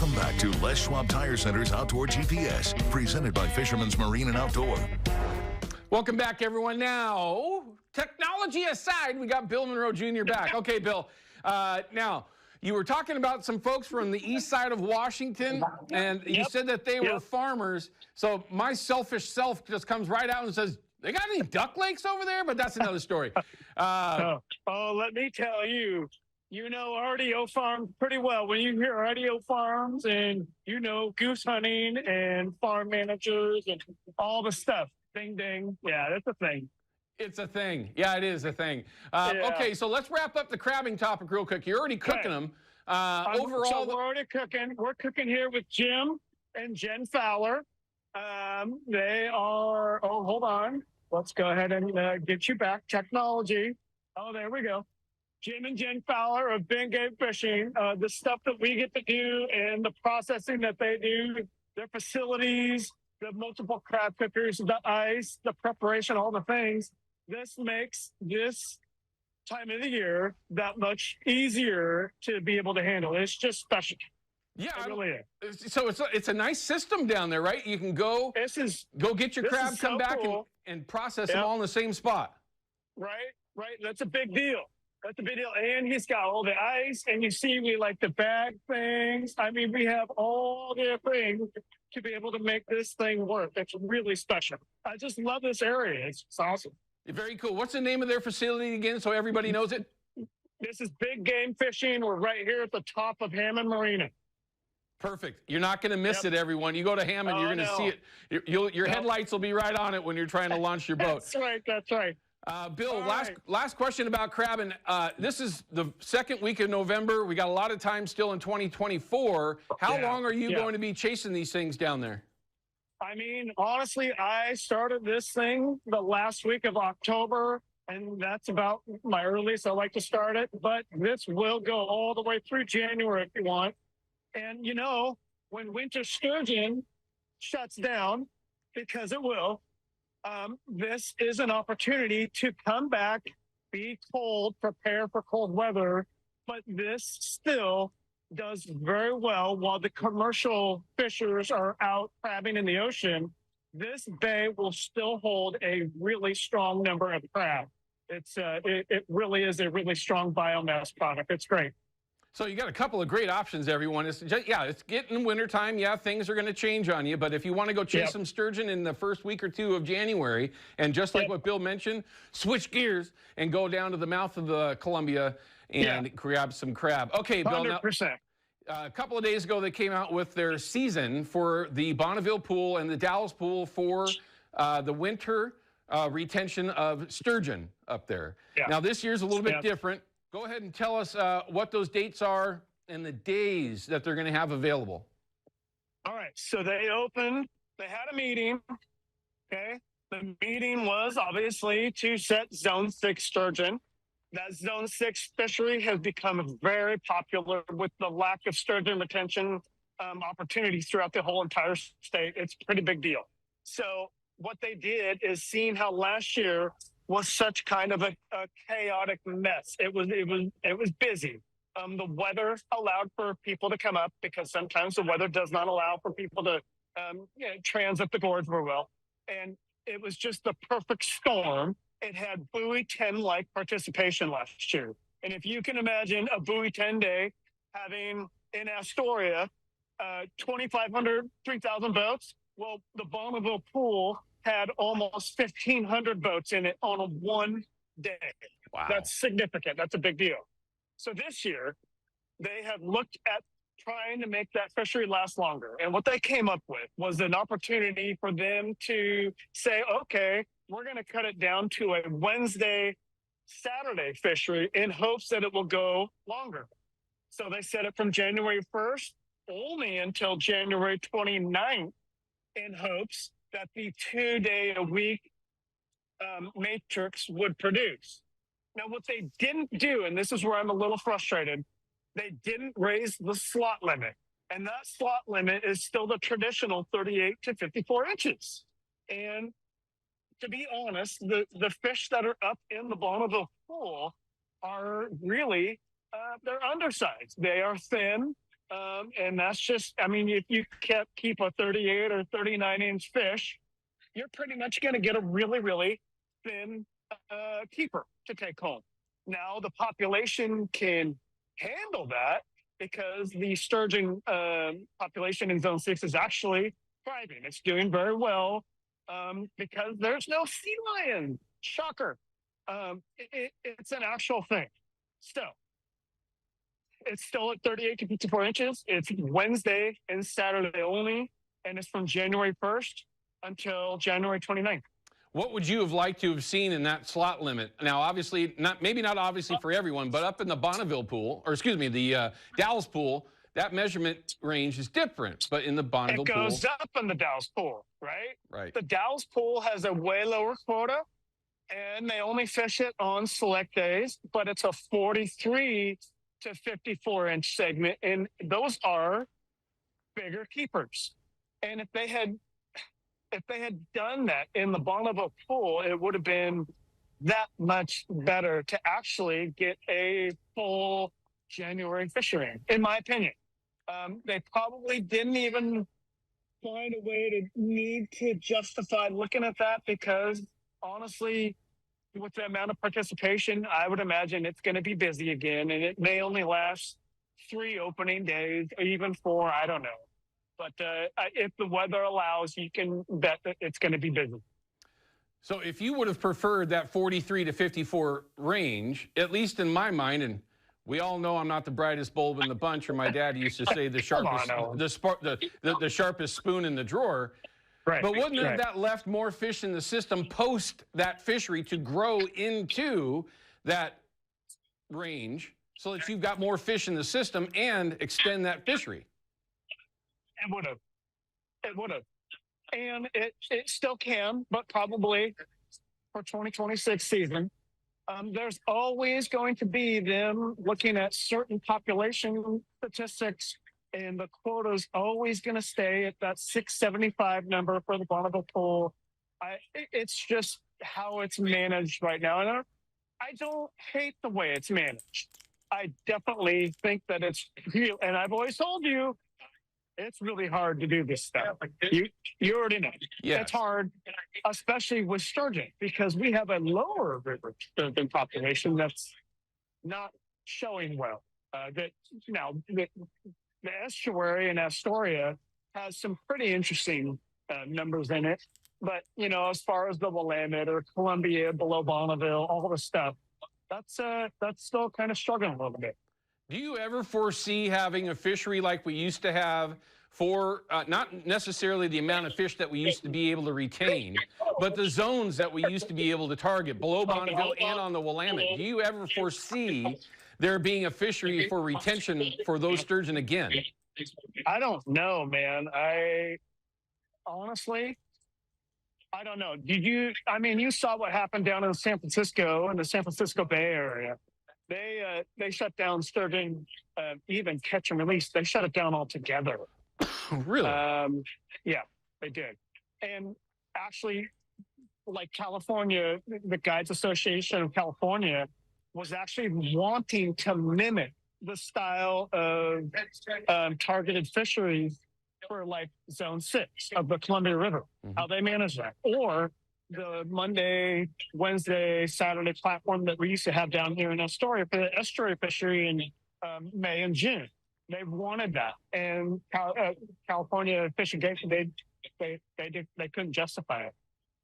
Welcome back to Les Schwab Tire Center's Outdoor GPS, presented by Fisherman's Marine and Outdoor. Welcome back, everyone. Now, technology aside, we got Bill Monroe Jr. back. Okay, Bill. Now, you were talking about some folks from the east side of Washington, and you said that they were farmers. So my selfish self just comes right out and says, they got any duck lakes over there? But that's another story. Let me tell you, you know RDO Farms pretty well. When you hear RDO Farms and you know goose hunting and farm managers and all the stuff, ding, ding. Yeah, that's a thing. It's a thing. Yeah, it is a thing. Okay, so let's wrap up the crabbing topic real quick. You're already cooking them. Overall, so we're already cooking. We're cooking here with Jim and Jen Fowler. They are, hold on. Let's go ahead and get you back. Technology. Oh, there we go. Jim and Jen Fowler of Big Game Fishing. The stuff that we get to do and the processing that they do, their facilities, the multiple crab cookers, the ice, the preparation, all the things. This makes this time of the year that much easier to be able to handle. It's just special. Yeah, it really is. So it's a nice system down there, right? You can go get your crab, come back and process them all in the same spot. Right. That's a big deal. That's a big deal. And he's got all the ice, and you see we like the bag things. I mean, we have all the things to be able to make this thing work. It's really special. I just love this area. It's awesome. Very cool. What's the name of their facility again so everybody knows it? This is Big Game Fishing. We're right here at the top of Hammond Marina. Perfect. You're not going to miss it, everyone. You go to Hammond, you're going to see it. Your headlights will be right on it when you're trying to launch your boat. That's right. Bill, last question about crabbing. This is the second week of November. We got a lot of time still in 2024. How long are you going to be chasing these things down there? I mean, honestly, I started this thing the last week of October, and that's about my earliest I like to start it. But this will go all the way through January if you want. And, you know, when winter sturgeon shuts down, because it will, this is an opportunity to come back, be cold, prepare for cold weather. But this still does very well while the commercial fishers are out crabbing in the ocean. This bay will still hold a really strong number of crab. It really is a really strong biomass product. It's great. So you got a couple of great options, everyone. It's getting wintertime. Yeah, things are going to change on you. But if you want to go chase some sturgeon in the first week or two of January, and just like what Bill mentioned, switch gears and go down to the mouth of the Columbia and grab some crab. Okay, Bill. 100%. Now, a couple of days ago, they came out with their season for the Bonneville Pool and the Dallas Pool for the winter retention of sturgeon up there. Yeah. Now, this year's a little bit different. Go ahead and tell us what those dates are and the days that they're going to have available. All right. So they had a meeting. Okay. The meeting was obviously to set Zone 6 sturgeon. That Zone 6 fishery has become very popular with the lack of sturgeon retention opportunities throughout the whole entire state. It's a pretty big deal. So what they did is seeing how last year was such kind of a chaotic mess. It was busy. The weather allowed for people to come up because sometimes the weather does not allow for people to transit the gorge very well. And it was just the perfect storm. It had buoy 10-like participation last year. And if you can imagine a buoy 10 day having in Astoria 2,500, 3,000 boats, well, the Bonneville Pool had almost 1,500 boats in it on a one day. Wow. That's significant. That's a big deal. So this year, they have looked at trying to make that fishery last longer. And what they came up with was an opportunity for them to say, okay, we're going to cut it down to a Wednesday, Saturday fishery in hopes that it will go longer. So they set it from January 1st only until January 29th in hopes that the 2-day-a-week matrix would produce. Now, what they didn't do, and this is where I'm a little frustrated, they didn't raise the slot limit. And that slot limit is still the traditional 38 to 54 inches. And to be honest, the fish that are up in the Bonneville Pool are really, they're undersized. They are thin. And that's just, I mean, if you keep a 38 or 39-inch fish, you're pretty much going to get a really, really thin keeper to take home. Now, the population can handle that because the sturgeon population in Zone 6 is actually thriving. It's doing very well because there's no sea lion. Shocker. It's an actual thing. So, it's still at 38 to 54 inches. It's Wednesday and Saturday only, and it's from January 1st until January 29th. What would you have liked to have seen in that slot limit? Now, obviously, maybe not obviously for everyone, but up in the Bonneville pool, or excuse me, the Dallas pool, that measurement range is different. But in the Bonneville pool, it goes up in the Dallas pool, right? Right. The Dallas pool has a way lower quota, and they only fish it on select days, but it's a 43 to 54-inch segment, and those are bigger keepers. And if they had done that in the Bonneville pool, it would have been that much better to actually get a full January fishery, in my opinion. They probably didn't even find a way to need to justify looking at that because, honestly, with the amount of participation, I would imagine it's going to be busy again, and it may only last 3 opening days, or even 4, I don't know. But if the weather allows, you can bet that it's going to be busy. So if you would have preferred that 43 to 54 range, at least in my mind, and we all know I'm not the brightest bulb in the bunch, or my dad used to say the sharpest, the sharpest spoon in the drawer. Right. But wouldn't have that left more fish in the system post that fishery to grow into that range so that you've got more fish in the system and extend that fishery? It would have. It would have. And it still can, but probably for 2026 season. There's always going to be them looking at certain population statistics, and the quota's always going to stay at that 675 number for the Bonneville pool. It's just how it's managed right now. And I don't hate the way it's managed. I definitely think that it's real. And I've always told you, it's really hard to do this stuff. You already know. Yes. It's hard, especially with sturgeon, because we have a lower river sturgeon population that's not showing well. The estuary in Astoria has some pretty interesting numbers in it. But, as far as the Willamette or Columbia below Bonneville, all the stuff, that's still kind of struggling a little bit. Do you ever foresee having a fishery like we used to have for not necessarily the amount of fish that we used to be able to retain, but the zones that we used to be able to target below Bonneville and on the Willamette? Do you ever foresee there being a fishery for retention for those sturgeon again? I don't know, man. Honestly, I don't know. You saw what happened down in San Francisco, in the San Francisco Bay Area. They shut down sturgeon, even catch and release. They shut it down altogether. Really? Yeah, they did. And actually, like California, the Guides Association of California was actually wanting to mimic the style of targeted fisheries for like Zone 6 of the Columbia River, how they manage that. Or the Monday, Wednesday, Saturday platform that we used to have down here in Astoria for the estuary fishery in May and June. They wanted that, and California Fish and Game, they couldn't justify it.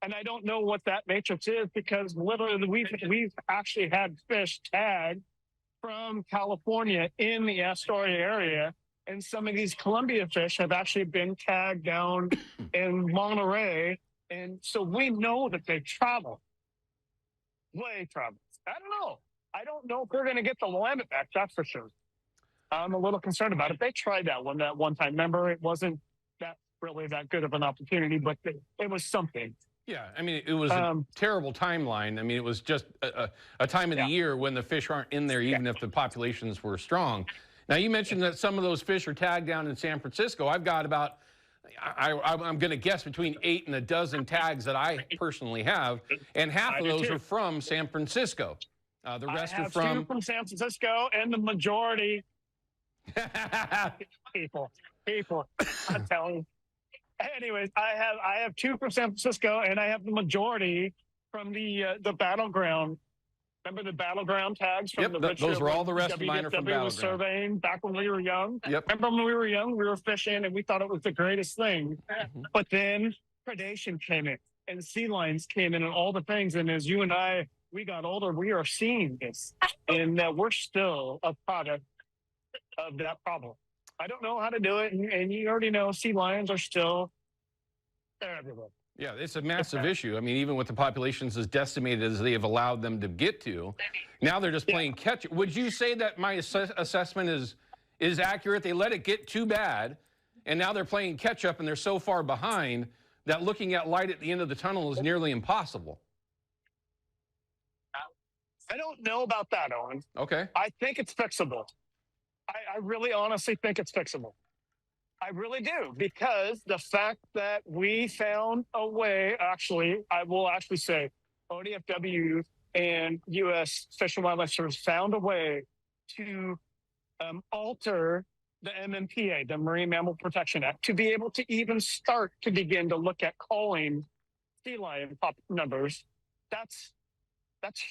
And I don't know what that matrix is, because literally we've actually had fish tagged from California in the Astoria area, and some of these Columbia fish have actually been tagged down in Monroe. And so we know that they travel. Way travel. I don't know. I don't know if we're going to get the Willamette back, that's for sure. I'm a little concerned about it. They tried that one time. Remember, it wasn't really that good of an opportunity, but it was something. Yeah, I mean, it was a terrible timeline. I mean, it was just a time of the year when the fish aren't in there, even if the populations were strong. Now, you mentioned that some of those fish are tagged down in San Francisco. I've got about, I'm going to guess, between 8 and a dozen tags that I personally have, and half of those are from San Francisco. The rest are from San Francisco, and the majority People, I'm telling you. Anyways, I have two from San Francisco, and I have the majority from the battleground. Remember the battleground tags from the Richard? Those were all the rest of mine are from WDFW was battleground. surveying back when we were young. Yep. Remember when we were young, we were fishing, and we thought it was the greatest thing. But then predation came in, and sea lions came in, and all the things. And as you and we got older, we are seeing this, and we're still a product of that problem. I don't know how to do it, and you already know sea lions are still they're everywhere. Yeah, it's a massive issue. I mean, even with the populations as decimated as they have allowed them to get to, now they're just playing catch. Would you say that my assessment is accurate? They let it get too bad, and now they're playing catch up, and they're so far behind that looking at light at the end of the tunnel is nearly impossible. I don't know about that, Owen. Okay. I think it's fixable. I really honestly think it's fixable. I really do, because the fact that we found a way, I will actually say ODFW and U.S. Fish and Wildlife Service found a way to alter the MMPA, the Marine Mammal Protection Act, to be able to even start to begin to look at calling sea lion numbers. That's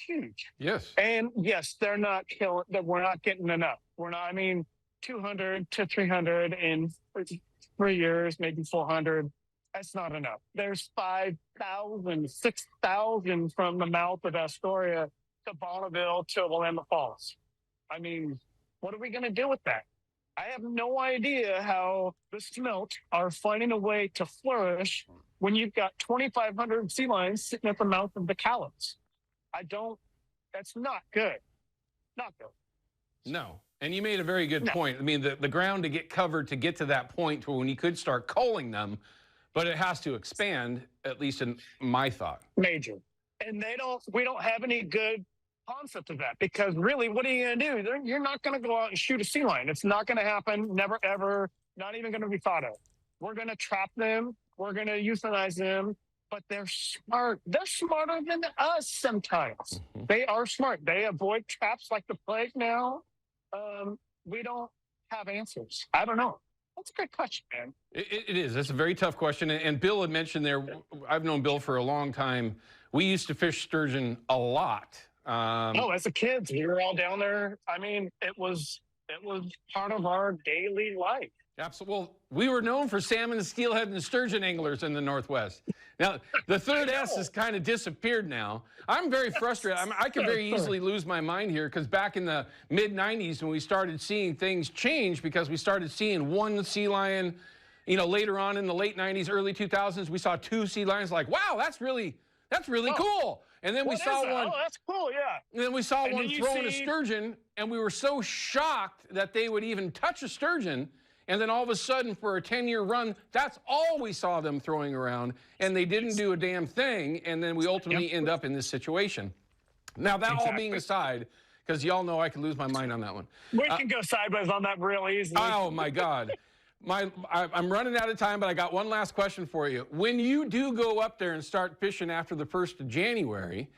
huge. Yes. And yes, they're not killing, that we're not getting enough. We're not, 200 to 300 in 3 years, maybe 400. That's not enough. There's 5,000, 6,000 from the mouth of Astoria to Bonneville to Willamette Falls. What are we going to do with that? I have no idea how the smelt are finding a way to flourish when you've got 2,500 sea lions sitting at the mouth of the Cowlitz. That's not good. Not good. No. And you made a very good point. The ground to get covered to get to that point to when you could start culling them, but it has to expand, at least in my thought. Major. And we don't have any good concept of that, because really, what are you going to do? You're not going to go out and shoot a sea lion. It's not going to happen. Never, ever, not even going to be thought of. We're going to trap them. We're going to euthanize them. But they're smart. They're smarter than us sometimes. Mm-hmm. They are smart. They avoid traps like the plague now. We don't have answers. I don't know. That's a good question, man. It is. That's a very tough question. And Bill had mentioned there, I've known Bill for a long time. We used to fish sturgeon a lot. As a kid, we were all down there. It was part of our daily life. Absolutely. Well, we were known for salmon, steelhead, and sturgeon anglers in the Northwest. Now, the third S has kind of disappeared now. I'm very frustrated. I could very easily lose my mind here, because back in the mid-'90s when we started seeing things change, because we started seeing one sea lion, later on in the late 90s, early 2000s, we saw two sea lions, like, wow, that's really cool. And then we saw one. Oh, that's cool, yeah. And then we saw one throwing a sturgeon, and we were so shocked that they would even touch a sturgeon. And then all of a sudden, for a 10-year run, that's all we saw them throwing around, and they didn't do a damn thing, and then we ultimately end up in this situation. Now, that all being aside, because y'all know I can lose my mind on that one. We can go sideways on that real easily. Oh, my God. I'm running out of time, but I got one last question for you. When you do go up there and start fishing after the 1st of January,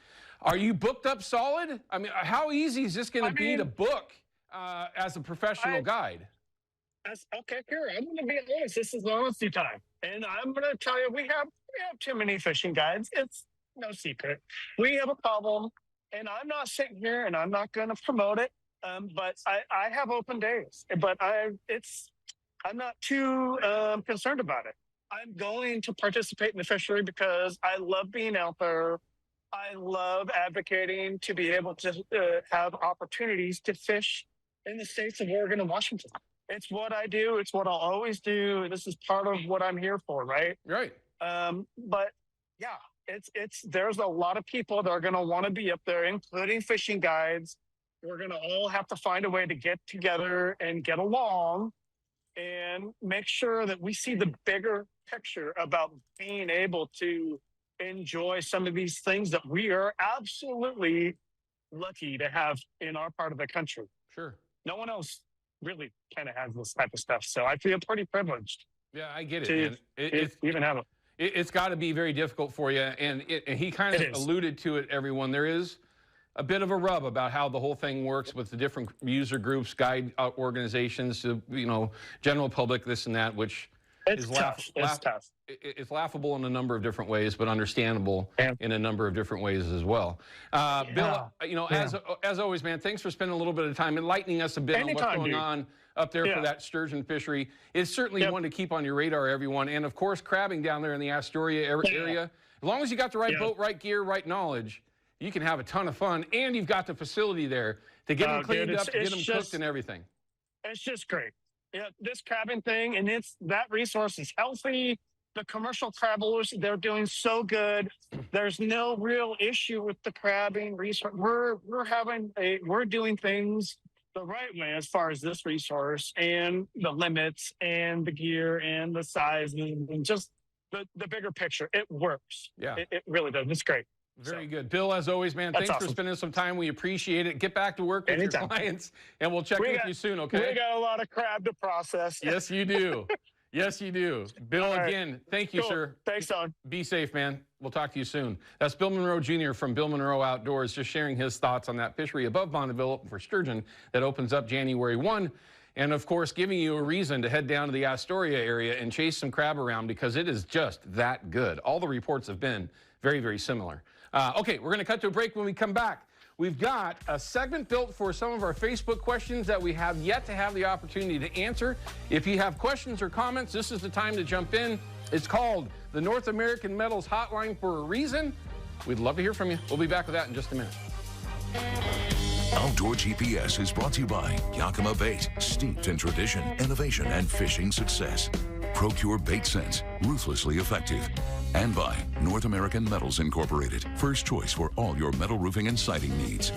are you booked up solid? How easy is this going to be to book as a professional guide? Okay, sure. I'm going to be honest. This is honesty time. And I'm going to tell you, we have too many fishing guides. It's no secret. We have a problem, and I'm not sitting here and I'm not going to promote it. But I have open days, but I'm not too concerned about it. I'm going to participate in the fishery because I love being out there. I love advocating to be able to have opportunities to fish in the states of Oregon and Washington. It's what I do. It's what I'll always do. This is part of what I'm here for, right? Right. But yeah, there's a lot of people that are going to want to be up there, including fishing guides. We're going to all have to find a way to get together and get along and make sure that we see the bigger picture about being able to enjoy some of these things that we are absolutely lucky to have in our part of the country. Sure. No one else really kind of has this type of stuff. So I feel pretty privileged. Yeah, I get it, man. It's even have it. It's got to be very difficult for you. And he kind of alluded to it, everyone. There is a bit of a rub about how the whole thing works with the different user groups, guide organizations, to, you know, general public, this and that, which it's tough. It's tough. It's laughable in a number of different ways, but understandable in a number of different ways as well. Bill, you know, as always, man, thanks for spending a little bit of time enlightening us a bit on what's going on up there for that sturgeon fishery. It's certainly one to keep on your radar, everyone. And of course, crabbing down there in the Astoria area. As long as you got the right boat, right gear, right knowledge, you can have a ton of fun. And you've got the facility there to get them cleaned up, to get them cooked and everything. It's just great. Yeah, this crabbing thing, and that resource is healthy. The commercial crabbers, they're doing so good. There's no real issue with the crabbing resource. We're doing things the right way as far as this resource and the limits and the gear and the size and just the bigger picture. It works. Yeah, it really does. It's great. Very good. Bill, as always, man, thanks for spending some time. We appreciate it. Get back to work with your clients, and we'll check with you soon, okay? We got a lot of crab to process. Yes, you do. Yes, you do. Bill, again, thank you, sir. Thanks, Don. Be safe, man. We'll talk to you soon. That's Bill Monroe Jr. from Bill Monroe Outdoors, just sharing his thoughts on that fishery above Bonneville for sturgeon that opens up January 1. And, of course, giving you a reason to head down to the Astoria area and chase some crab around because it is just that good. All the reports have been very, very similar. Okay, we're going to cut to a break. When we come back, we've got a segment built for some of our Facebook questions that we have yet to have the opportunity to answer. If you have questions or comments, this is the time to jump in. It's called the North American Metals Hotline for a reason. We'd love to hear from you. We'll be back with that in just a minute. Outdoor GPS is brought to you by Yakima Bait, steeped in tradition, innovation, and fishing success. Procure Bait Sense, ruthlessly effective. And by North American Metals Incorporated, first choice for all your metal roofing and siding needs.